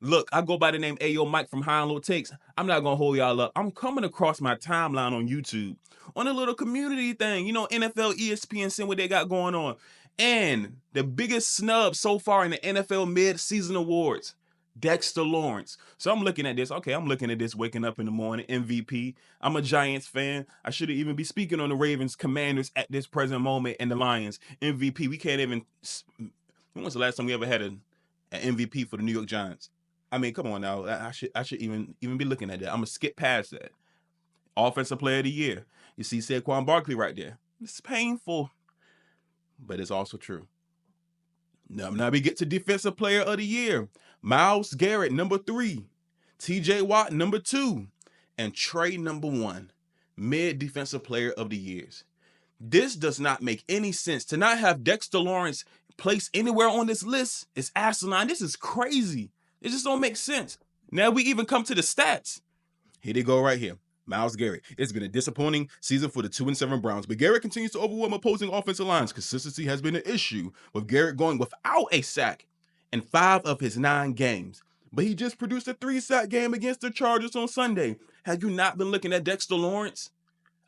Look, I go by the name Ayo Mike from High and Low Takes. I'm not gonna hold y'all up. I'm coming across my timeline on YouTube on a little community thing. NFL, ESPN, seeing what they got going on. And the biggest snub so far in the NFL mid-season awards, Dexter Lawrence. So I'm looking at this. Okay, I'm looking at this waking up in the morning, MVP. I'm a Giants fan. I shouldn't even be speaking on the Ravens, Commanders at this present moment, and the Lions, MVP. We can't even. When was the last time we ever had an MVP for the New York Giants? I mean, come on now. I should even be looking at that. I'm gonna skip past that. Offensive Player of the Year. You see Saquon Barkley right there. It's painful, but it's also true. Now we get to Defensive Player of the Year. Myles Garrett, number 3. TJ Watt, number 2. And Trey, number 1. Mid Defensive Player of the Years. This does not make any sense. To not have Dexter Lawrence placed anywhere on this list is asinine. This is crazy. It just don't make sense. Now we even come to the stats. Here they go right here. Myles Garrett. It's been a disappointing season for the 2-7 Browns, but Garrett continues to overwhelm opposing offensive lines. Consistency has been an issue, with Garrett going without a sack in 5 of his 9 games. But he just produced a 3-sack game against the Chargers on Sunday. Have you not been looking at Dexter Lawrence?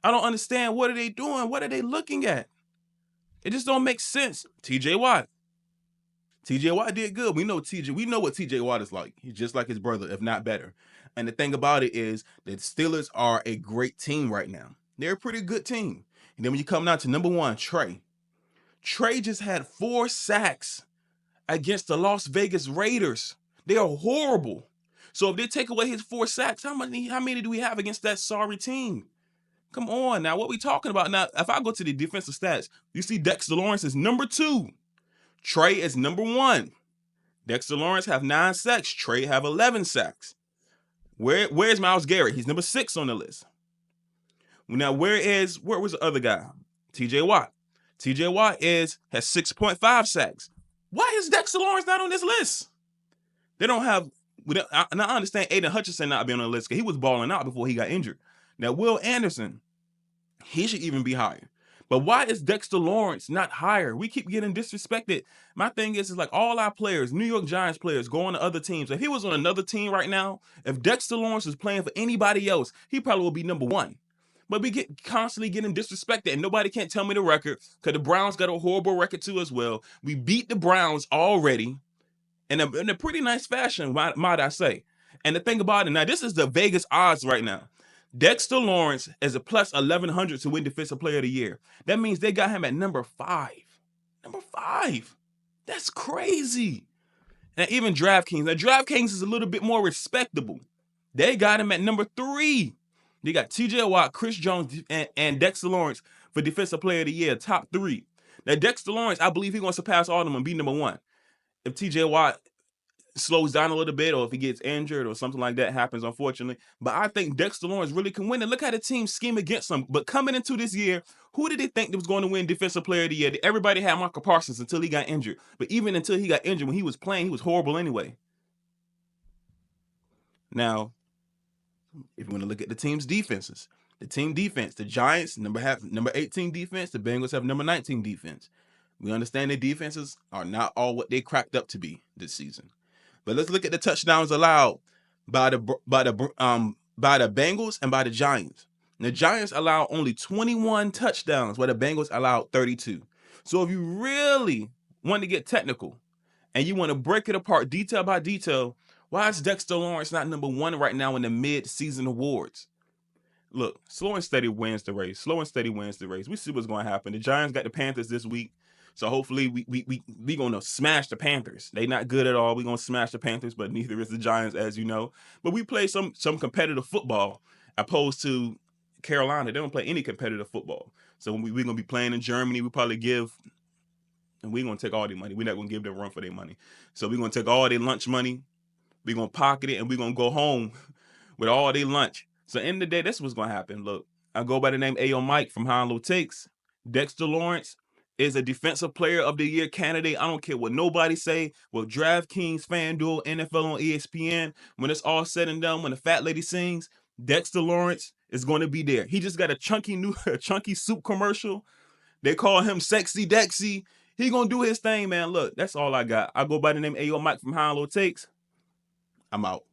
I don't understand. What are they doing? What are they looking at? It just don't make sense. TJ Watt. TJ Watt did good. We know what TJ Watt is like. He's just like his brother, if not better. And the thing about it is that Steelers are a great team right now. They're a pretty good team. And then when you come down to number 1, Trey. Trey just had 4 sacks against the Las Vegas Raiders. They are horrible. So if they take away his 4 sacks, how many do we have against that sorry team? Come on now, what we talking about? Now, if I go to the defensive stats, you see Dexter Lawrence is number 2. Trey is number 1. Dexter Lawrence have 9 sacks. Trey have 11 sacks. Where's Myles Garrett? He's number 6 on the list. Now, where was the other guy? TJ Watt. TJ Watt has 6.5 sacks. Why is Dexter Lawrence not on this list? They don't have. And I understand Aiden Hutchinson not being on the list because he was balling out before he got injured. Now, Will Anderson, he should even be higher. But why is Dexter Lawrence not higher? We keep getting disrespected. My thing is like all our players, New York Giants players, going to other teams. If he was on another team right now, if Dexter Lawrence was playing for anybody else, he probably would be number 1. But we get constantly getting disrespected, and nobody can't tell me the record because the Browns got a horrible record too as well. We beat the Browns already in a pretty nice fashion, might I say. And the thing about it, now this is the Vegas odds right now. Dexter Lawrence is a plus 1,100 to win Defensive Player of the Year. That means they got him at number 5. Number 5. That's crazy. And even DraftKings. Now, DraftKings is a little bit more respectable. They got him at number 3. They got TJ Watt, Chris Jones, and Dexter Lawrence for Defensive Player of the Year, top 3. Now, Dexter Lawrence, I believe he's going to surpass all of them and be number 1. If TJ Watt slows down a little bit, or if he gets injured or something like that happens, unfortunately. But I think Dexter Lawrence really can win. And look how the team scheme against him. But coming into this year, who did they think was going to win Defensive Player of the Year? Everybody had Michael Parsons until he got injured. But even until he got injured, when he was playing, he was horrible anyway. Now, if you want to look at the team's defenses, the team defense, the Giants have number 18 defense, the Bengals have number 19 defense. We understand their defenses are not all what they cracked up to be this season. But let's look at the touchdowns allowed by the Bengals and by the Giants. The Giants allow only 21 touchdowns, while the Bengals allowed 32. So if you really want to get technical and you want to break it apart detail by detail, why is Dexter Lawrence not number 1 right now in the mid-season awards? Look, slow and steady wins the race. Slow and steady wins the race. We see what's going to happen. The Giants got the Panthers this week. So hopefully we gonna smash the Panthers. They not good at all. We gonna smash the Panthers, but neither is the Giants, as you know. But we play some competitive football, opposed to Carolina. They don't play any competitive football. So when we gonna be playing in Germany, we probably and we gonna take all their money. We're not gonna give them a run for their money. So we're gonna take all their lunch money. We're gonna pocket it, and we're gonna go home with all their lunch. So at the end of the day, that's what's gonna happen. Look, I go by the name Ayo Mike from High and Low Takes. Dexter Lawrence is a Defensive Player of the Year candidate. I don't care what nobody say. Well, DraftKings, FanDuel, NFL on ESPN, when it's all said and done, when the fat lady sings, Dexter Lawrence is going to be there. He just got a chunky soup commercial. They call him Sexy Dexy. He going to do his thing, man. Look, that's all I got. I go by the name Ayo Mike from High and Low Takes. I'm out.